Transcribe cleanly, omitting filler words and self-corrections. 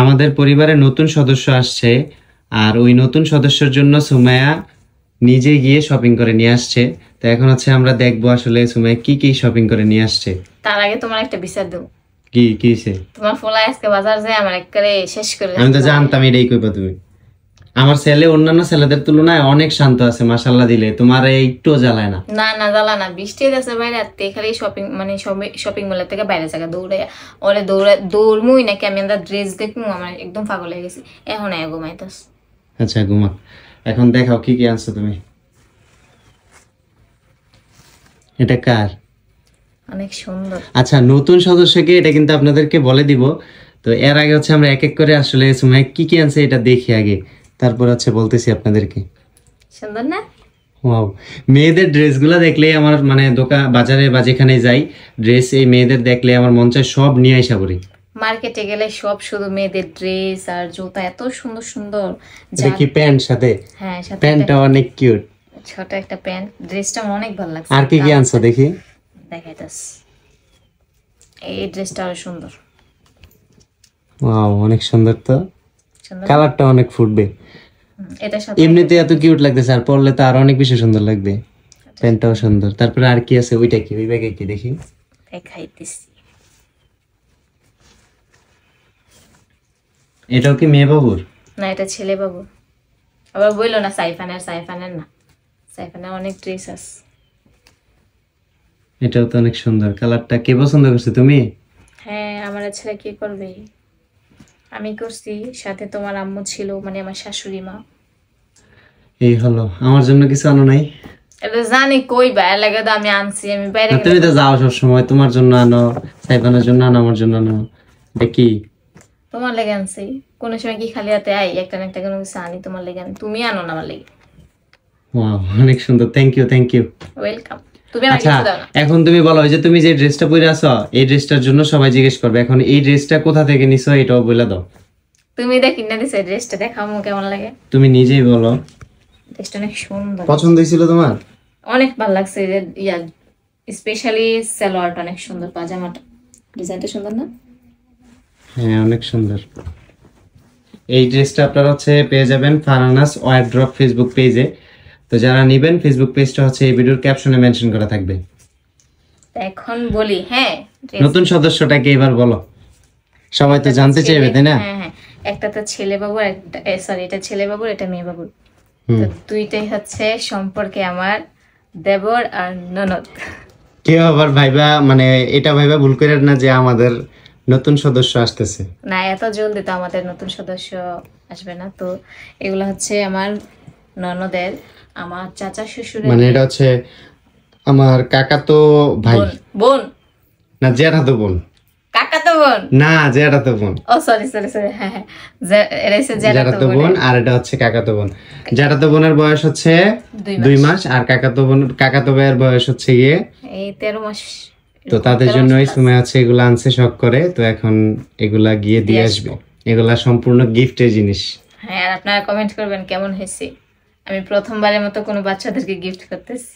আমাদের পরিবারে নতুন সদস্য আসছে, আর ওই নতুন সদস্যের জন্য সুমাইয়া নিজে গিয়ে শপিং করে নিয়ে আসছে। তো এখন হচ্ছে আমরা দেখবো আসলে সুমাইয়া কি কি শপিং করে নিয়ে আসছে। তার আগে তোমার একটা বিচার দেব। কি কি হইছে? তোমার ফোলা আজকে বাজার যায় আমার একবারে শেষ করে আমি তো জানতাম এটাই কইবা তুমি। আমার ছেলে অন্যান্য ছেলেদের তুলনায় অনেক শান্ত আছে মাশাআল্লাহ দিলে, তোমার একটু জ্বালায় না। না না জ্বালা না, বৃষ্টি আছে বাইরে, আতে খালি শপিং মানে শপিং মলের থেকে বাইরে জায়গা দৌড়ে ওরে দৌড়মুই নাকি আমি আমরা ড্রেস দেখমু, আমার একদম পাগল হয়ে গেছি। এখন ঘুমাইতাস। আচ্ছা ঘুমা, এখন দেখাও কি কি আনছো তুমি। এটা কার? অনেক সুন্দর। আচ্ছা নতুন সদস্যকে এটা কিন্তু আপনাদেরকে বলে দিব। তো এর আগে হচ্ছে আমরা এক এক করে আসলে সুমাইয়া কি কি আনছে এটা দেখি আগে, তারপর হচ্ছে বলতেছি আপনাদেরকে। সুন্দর না? ওয়াও, মেয়েদের ড্রেসগুলো দেখলেই আমার মানে দোকান বাজারে বা যেখানে যাই ড্রেস এই মেয়েদের দেখলে আমার মন চায় সব নিয়ে আইসা পড়ি। মার্কেটে গেলে সব শুধু মেয়েদের ড্রেস আর জুতা, এত সুন্দর সুন্দর। দেখি প্যান্ট সাথে। হ্যাঁ সাথে প্যান্টটা অনেক কিউট। ছোট একটা প্যান্ট, ড্রেসটা অনেক ভালো লাগছে। আর কি কি আনছো দেখি। দেখাইতাস, এই ড্রেসটা আরো সুন্দর। ওয়াও অনেক সুন্দর, তো সুন্দর। কালারটা অনেক ফুটবে। এটার সাথে এমনিতে এত কিউট লাগতেছে, আর পরলে তো আরো অনেক বেশি সুন্দর লাগবে। প্যান্টটাও সুন্দর। তারপরে আর কি আছে, ওইটা কি, ওই ব্যাগে কি দেখি। দেখাইতেছি। এটাও কি মেয়ে বাবুর? না এটা ছেলে বাবু। আবার বললো না সাইফানের না, সাইফানের অনেক ড্রেস আছে। এটাও তো অনেক সুন্দর। কালারটা কে পছন্দ করছে, তুমি? হ্যাঁ আমার ছেলে কি করবে, আমি করছি, সাথে তোমার আম্মু ছিল, মানে আমার শাশুড়ি মা। এই হলো, আমার জন্য কিছু আনো নাই? এটা জানি কই বা এলাকা তো আমি আনছি, আমি বাইরে তুমি তো যাও সব সময়, তোমার জন্য আনো, সাইফানের জন্য আনো, আমার জন্য আনো। দেখি তোমার লেগে আনছি। কোনো সময় কি খালি হাতে আই একটা না একটা কোনো কিছু আনি তোমার লেগে, আমি তুমি আনো না আমার লেগে। ওয়াও অনেক সুন্দর, thank you thank you. Welcome. তুমি আমাকে আচ্ছা কিছু দাও না। এখন তুমি বলো, ওই যে তুমি যে ড্রেসটা পরে আছো এই ড্রেসটার জন্য সবাই জিজ্ঞেস করবে, এখন এই ড্রেসটা কোথা থেকে নিছো এটাও বলে দাও। তুমি দেখি না দিছে ড্রেসটা, দেখাও মো কেমন লাগে। তুমি নিজেই বলো। ড্রেসটা অনেক সুন্দর, পছন্দ হয়েছিল তোমার? অনেক ভালো লাগছে। যে ইয়া স্পেশালি সালোয়ারটা অনেক সুন্দর, পাজামাটা ডিজাইনটা সুন্দর না? হ্যাঁ অনেক সুন্দর। এই ড্রেসটা আপনারা হচ্ছে পেয়ে যাবেন ফারহানাস ওয়ারড্রপ ফেসবুক পেজে। তো যারা নেবেন ফেসবুক পেজটা হচ্ছে এই ভিডিওর ক্যাপশনে মেনশন করা থাকবে। এখন বলি, হ্যাঁ নতুন সদস্যটাকে এবার বলো, সবাই তো জানতে চাইবে তাই না? হ্যাঁ হ্যাঁ, একটা তো ছেলে বাবু, একটা সরি এটা ছেলে বাবু, এটা মেয়ে বাবু। তো দুইটাই হচ্ছে সম্পর্কে আমার দেবর আর ননদ। কেউ আবার ভাইবা মানে এটা ভাইবা ভুল করে না যে আমাদের নতুন সদস্য আসতেছে। না এত জলদি তো আমাদের নতুন সদস্য আসবে না। তো এগুলো হচ্ছে আমার ননদের, আমার চাচা শ্বশুরের মানে এটা হচ্ছে আমার কাকাতো ভাই। বোন না জ্যাঠাতো বোন। কাকাতো বোন না জ্যাঠাতো বোন। ও সরি সরি সরি, হ্যাঁ হ্যাঁ, এটা হচ্ছে জ্যাঠাতো বোন, আর এটা হচ্ছে কাকাতো বোন। জ্যাঠাতো বোনের বয়স হচ্ছে 2 মাস, আর কাকাতো ভাইয়ের বয়স হচ্ছে গিয়ে এই 13 মাস। তো তাদের জন্যই সময় আছে এগুলো আনছে শখ করে, তো এখন এগুলা গিয়ে দিয়ে আসবে। এগুলা সম্পূর্ণ গিফটের জিনিস। হ্যাঁ আর আপনারা কমেন্ট করবেন কেমন হয়েছে। আমি প্রথমবারের মতো কোনো বাচ্চাদেরকে গিফট করতেছি।